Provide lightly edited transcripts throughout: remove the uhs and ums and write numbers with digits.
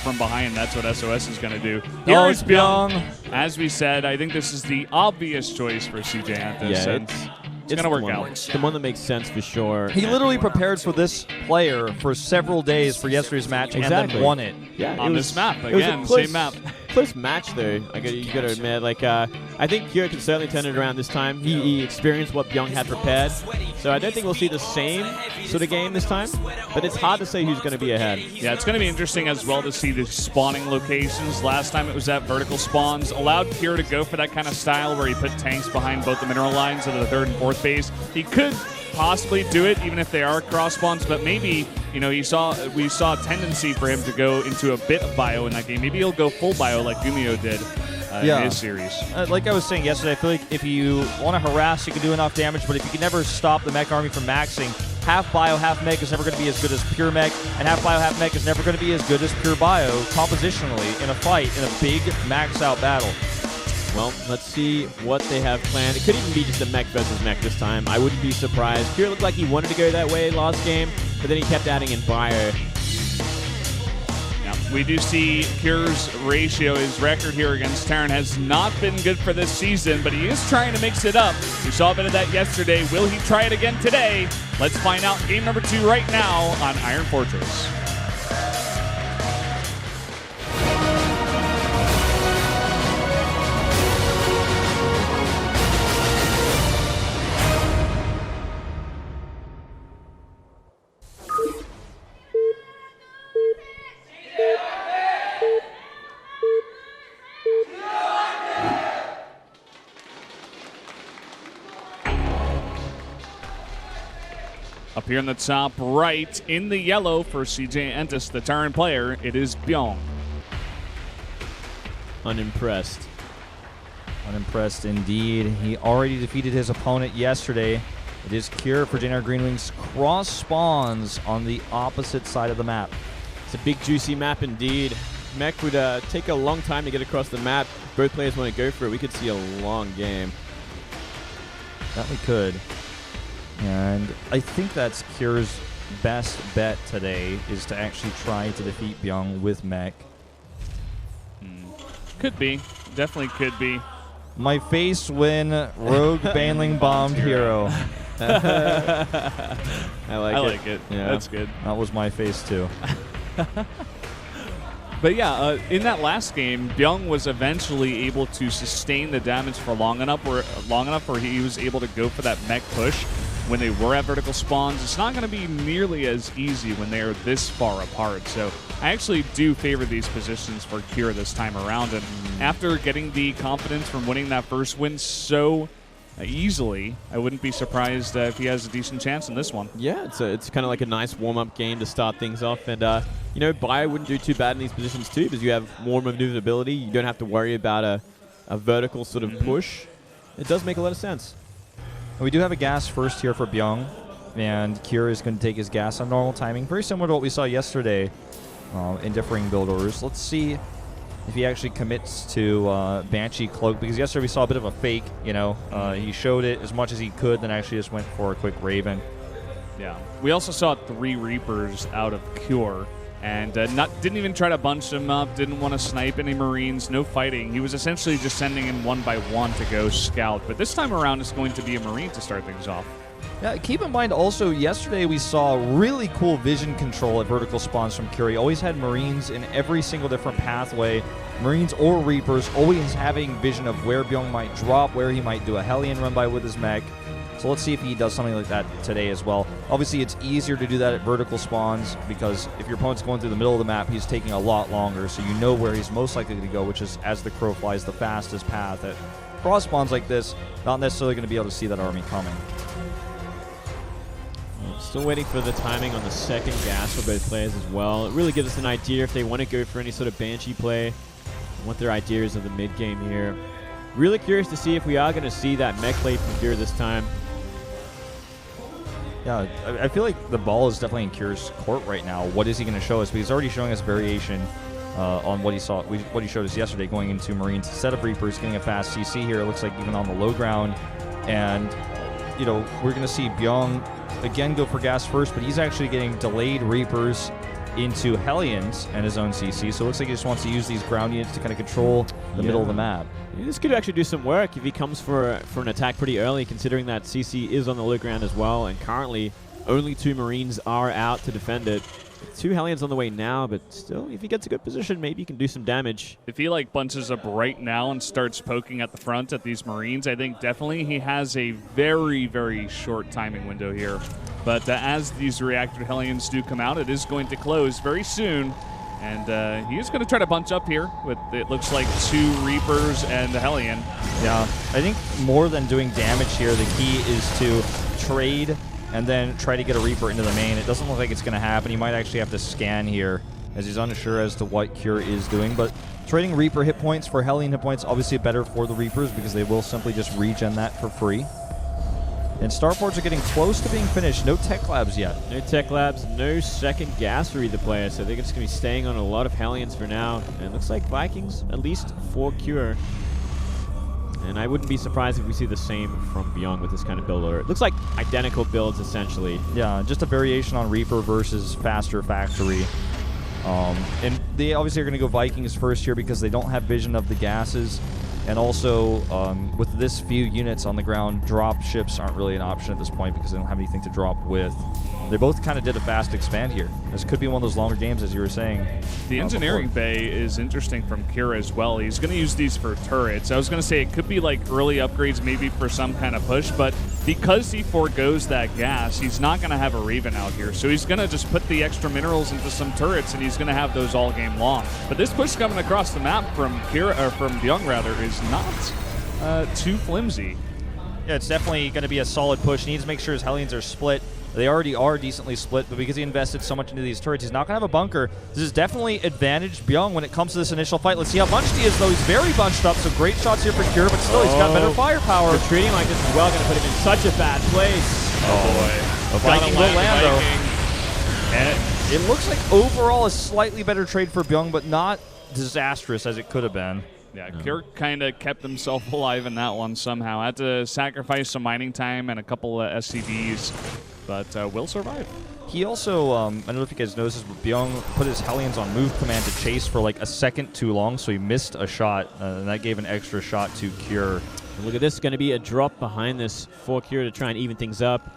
from behind. That's what SOS is going to do. Oh, Here's it's Byung. As we said, I think this is the obvious choice for CJ Anthos. Yeah, it's going to work out. The one that makes sense for sure. He literally prepared for this player for several days for yesterday's match and then won it. Yeah, on this map again, same map. Close match though. You got to admit, I think Kira can certainly turn it around this time. He experienced what Byung had prepared, so I don't think we'll see the same sort of game this time. But it's hard to say who's going to be ahead. Yeah, it's going to be interesting as well to see the spawning locations. Last time it was at vertical spawns, allowed Kira to go for that kind of style where he put tanks behind both the mineral lines of the 3rd and 4th base. He could possibly do it even if they are cross spawns, but maybe we saw a tendency for him to go into a bit of bio in that game. Maybe he'll go full bio like Gumio did in his series. Like I was saying yesterday, I feel like if you want to harass, you can do enough damage, but if you can never stop the mech army from maxing, half bio, half mech is never going to be as good as pure mech, and half bio, half mech is never going to be as good as pure bio compositionally in a fight, in a big max out battle. Well, let's see what they have planned. It could even be just a mech versus mech this time. I wouldn't be surprised. Kira looked like he wanted to go that way last game, but then he kept adding in bio. Yeah, we do see Kira's ratio, his record here against Terran has not been good for this season, but he is trying to mix it up. We saw a bit of that yesterday. Will he try it again today? Let's find out game number 2 right now on Iron Fortress. Up here in the top right, in the yellow for CJ Anthos, the Terran player, it is Byung. Unimpressed. Unimpressed indeed. He already defeated his opponent yesterday. It is Kira for Day2 Green Wings. Cross spawns on the opposite side of the map. It's a big, juicy map indeed. Mech would take a long time to get across the map. Both players want to go for it. We could see a long game. That we could. And I think that's Kira's best bet today, is to actually try to defeat Byung with mech. Could be. Definitely could be. My face when Rogue Banling bombed hero. I like it. Yeah. That's good. That was my face too. But yeah, in that last game, Byung was eventually able to sustain the damage for long enough where he was able to go for that mech push when they were at vertical spawns. It's not going to be nearly as easy when they are this far apart. So I actually do favor these positions for Kira this time around. And after getting the confidence from winning that first win so easily, I wouldn't be surprised if he has a decent chance in this one. Yeah, it's kind of like a nice warm-up game to start things off. And, bio wouldn't do too bad in these positions too, because you have more maneuverability. You don't have to worry about a vertical sort of push. It does make a lot of sense. We do have a gas first here for Byung, and Kira is going to take his gas on normal timing, very similar to what we saw yesterday in differing build orders. Let's see if he actually commits to Banshee Cloak, because yesterday we saw a bit of a fake, he showed it as much as he could, then actually just went for a quick Raven. Yeah. We also saw 3 Reapers out of Cure, and didn't even try to bunch them up, didn't want to snipe any Marines, no fighting. He was essentially just sending in one by one to go scout. But this time around, it's going to be a Marine to start things off. Yeah, keep in mind also, yesterday we saw really cool vision control at vertical spawns from Kira. He always had Marines in every single different pathway. Marines or Reapers, always having vision of where Byung might drop, where he might do a Hellion run by with his mech. So let's see if he does something like that today as well. Obviously, it's easier to do that at vertical spawns, because if your opponent's going through the middle of the map, he's taking a lot longer, so you know where he's most likely to go, which is, as the crow flies, the fastest path. At cross spawns like this, not necessarily going to be able to see that army coming. Still waiting for the timing on the second gas for both players as well. It really gives us an idea if they want to go for any sort of Banshee play, what their ideas of the mid game here. Really curious to see if we are going to see that mech play from Kira this time. Yeah, I feel like the ball is definitely in Kira's court right now. What is he going to show us? But he's already showing us variation on what he showed us yesterday, going into Marines instead of Reapers, getting a fast CC here. It looks like even on the low ground. And, we're going to see Byung again go for gas first, but he's actually getting delayed Reapers into Hellions and his own CC, so it looks like he just wants to use these ground units to kind of control the middle of the map. Yeah, this could actually do some work if he comes for an attack pretty early, considering that CC is on the low ground as well, and currently only 2 Marines are out to defend it. 2 Hellions on the way now, but still, if he gets a good position, maybe he can do some damage. If he bunches up right now and starts poking at the front at these Marines, I think definitely he has a very, very short timing window here. But as these reactor Hellions do come out, it is going to close very soon. And he is going to try to bunch up here with, it looks like, 2 Reapers and a Hellion. Yeah, I think more than doing damage here, the key is to trade and then try to get a Reaper into the main. It doesn't look like it's going to happen. He might actually have to scan here, as he's unsure as to what Cure is doing. But trading Reaper hit points for Hellion hit points, obviously better for the Reapers because they will simply just regen that for free. And starports are getting close to being finished. No tech labs yet. No tech labs, no second gas for either player, so they're just going to be staying on a lot of Hellions for now. And it looks like Vikings, at least for Cure. And I wouldn't be surprised if we see the same from Byung with this kind of build order. It looks like identical builds, essentially. Yeah, just a variation on Reaper versus faster Factory. And they obviously are going to go Vikings first here because they don't have vision of the gases. And also, with this few units on the ground, drop ships aren't really an option at this point because they don't have anything to drop with. They both kind of did a fast expand here. This could be one of those longer games, as you were saying. The engineering bay is interesting from Kira as well. He's going to use these for turrets. I was going to say it could be like early upgrades maybe for some kind of push, but because he forgoes that gas, he's not going to have a Raven out here. So he's going to just put the extra minerals into some turrets, and he's going to have those all game long. But this push coming across the map from Kira, or from Byung rather, is not too flimsy. Yeah, it's definitely going to be a solid push. He needs to make sure his Hellions are split. They already are decently split, but because he invested so much into these turrets, he's not going to have a bunker. This is definitely advantage Byung when it comes to this initial fight. Let's see how bunched he is, though. He's very bunched up, so great shots here for Cure, but still, he's got better firepower. Retreating like this as well, going to put him in such a bad place. Oh, boy. A Viking will land, though. And it looks like overall a slightly better trade for Byung, but not disastrous as it could have been. Yeah, Kure kind of kept himself alive in that one somehow. Had to sacrifice some mining time and a couple of SCVs, but will survive. He also, I don't know if you guys noticed, but Byung put his Hellions on move command to chase for like a second too long, so he missed a shot, and that gave an extra shot to Cure. And look at this, going to be a drop behind this for Cure to try and even things up.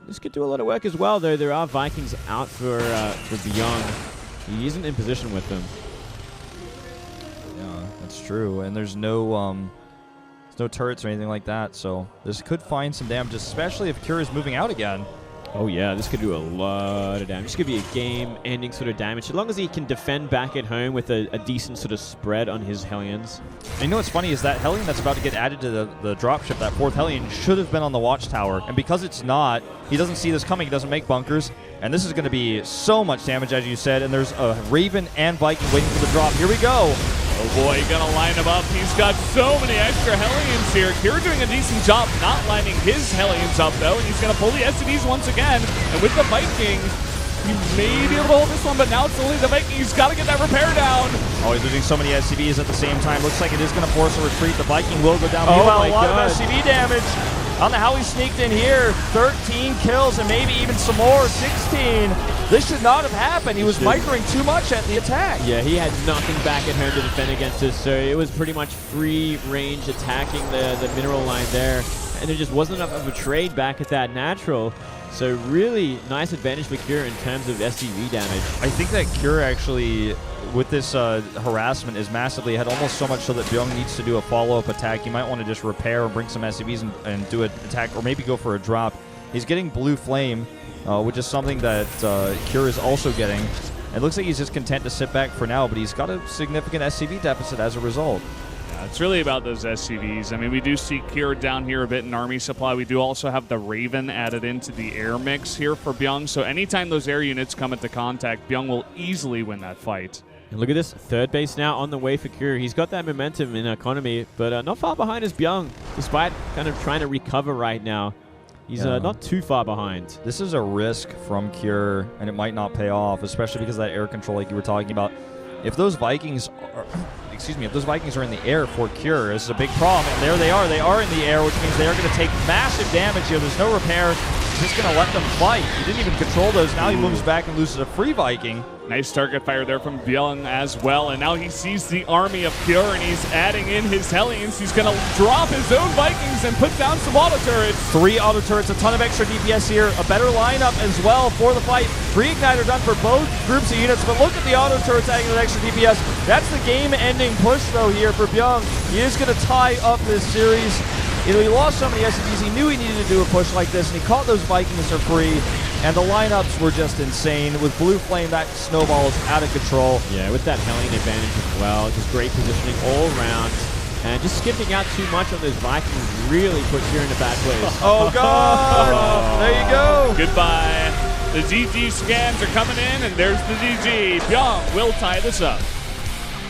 This could do a lot of work as well, though. There are Vikings out for Byung. He isn't in position with them. Yeah, that's true. And there's no turrets or anything like that, so this could find some damage, especially if Cure is moving out again. Oh yeah, this could do a lot of damage. This could be a game-ending sort of damage, as long as he can defend back at home with a decent sort of spread on his Hellions. And you know what's funny is that Hellion that's about to get added to the dropship, that 4th Hellion, should have been on the watchtower. And because it's not, he doesn't see this coming, he doesn't make bunkers. And this is going to be so much damage, as you said. And there's a Raven and Viking waiting for the drop. Here we go. Oh boy, gonna line him up. He's got so many extra Hellions here. Cure doing a decent job not lining his Hellions up though, and he's gonna pull the SCVs once again. And with the Viking, he may be able to hold this one, but now it's only the Viking. He's gotta get that repair down. Oh, he's losing so many SCVs at the same time. Looks like it is gonna force a retreat. The Viking will go down. Oh my a lot God. of SCV damage. I don't know how he sneaked in here. 13 kills and maybe even some more. 16. This should not have happened. He was microing too much at the attack. Yeah, he had nothing back at home to defend against this, so it was pretty much free range attacking the mineral line there. And there just wasn't enough of a trade back at that natural. So really nice advantage for Cure in terms of SCV damage. I think that Cure actually, with this harassment, is massively ahead, almost so much so that Byung needs to do a follow-up attack. He might want to just repair and bring some SCVs and do an attack, or maybe go for a drop. He's getting Blue Flame, which is something that Cure is also getting. It looks like he's just content to sit back for now, but he's got a significant SCV deficit as a result. It's really about those SCVs. I mean, we do see Cure down here a bit in army supply. We do also have the Raven added into the air mix here for Byung. So anytime those air units come into contact, Byung will easily win that fight. And look at this, 3rd base now on the way for Cure. He's got that momentum in economy, but not far behind is Byung, despite kind of trying to recover right now. He's not too far behind. This is a risk from Cure, and it might not pay off, especially because of that air control like you were talking about. If those Vikings are, if those Vikings are in the air for Cure, this is a big problem. And there they are in the air, which means they are going to take massive damage here. There's no repair. just going to let them fight. He didn't even control those. Now he moves back and loses a free Viking. Nice target fire there from Byung as well. And now he sees the army of Pure, and he's adding in his Hellions. He's going to drop his own Vikings and put down some auto turrets. 3 auto turrets, a ton of extra DPS here. A better lineup as well for the fight. Free Igniter done for both groups of units, but look at the auto turrets adding that extra DPS. That's the game-ending push, though, here for Byung. He is going to tie up this series. You know, he lost so many SCVs. He knew he needed to do a push like this, and he caught those Vikings for free. And the lineups were just insane. With Blue Flame, that snowball is out of control. Yeah, with that Hellion advantage as well. Just great positioning all around. And just skipping out too much on those Vikings really puts you in a bad place. Oh, God! There you go. Goodbye. The GG scans are coming in, and there's the GG. Byung will tie this up.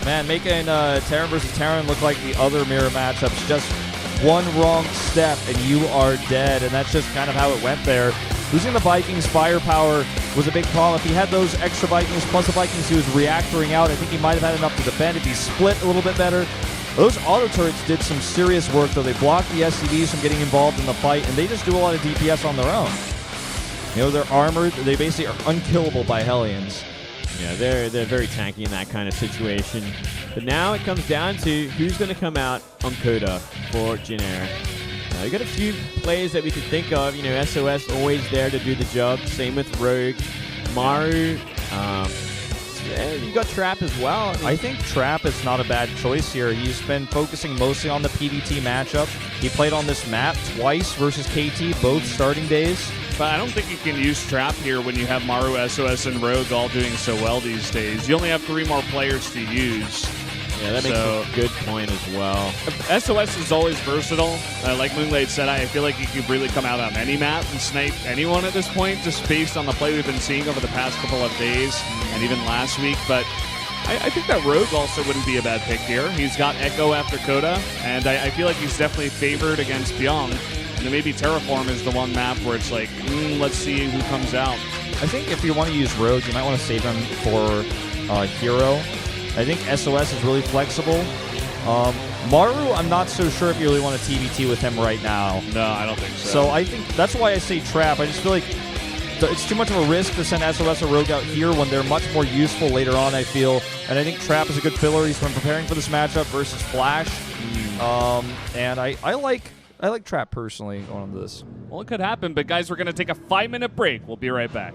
Man, making Terran versus Terran look like the other mirror matchups. Just one wrong step, and you are dead. And that's just kind of how it went there. Losing the Vikings' firepower was a big problem. If he had those extra Vikings plus the Vikings he was reactoring out, I think he might have had enough to defend if he split a little bit better. Those auto turrets did some serious work, though. They blocked the SCVs from getting involved in the fight, and they just do a lot of DPS on their own. You know, they're armored. They basically are unkillable by Hellions. Yeah, they're very tanky in that kind of situation. But now it comes down to who's going to come out on Coda for Jin Air. We got a few plays that we could think of. You know, SOS always there to do the job. Same with Rogue. Maru. Yeah, you got Trap as well. I think Trap is not a bad choice here. He's been focusing mostly on the PvT matchup. He played on this map twice versus KT, both starting days. But I don't think you can use Trap here when you have Maru, SOS, and Rogue all doing so well these days. You only have 3 more players to use. Yeah, that makes a good point as well. SOS is always versatile. Like Moonglade said, I feel like you could really come out on any map and snipe anyone at this point, just based on the play we've been seeing over the past couple of days and even last week. But I think that Rogue also wouldn't be a bad pick here. He's got Echo after Coda, and I feel like he's definitely favored against Byung. And then maybe Terraform is the one map where it's like, let's see who comes out. I think if you want to use Rogue, you might want to save him for Hero. I think SOS is really flexible. Maru, I'm not so sure if you really want to TVT with him right now. No, I don't think so. So I think that's why I say Trap. I just feel like it's too much of a risk to send SOS or Rogue out here when they're much more useful later on, I feel. And I think Trap is a good filler. He's been preparing for this matchup versus Flash. And I like Trap personally going into this. Well, it could happen, but guys, we're going to take a 5-minute break. We'll be right back.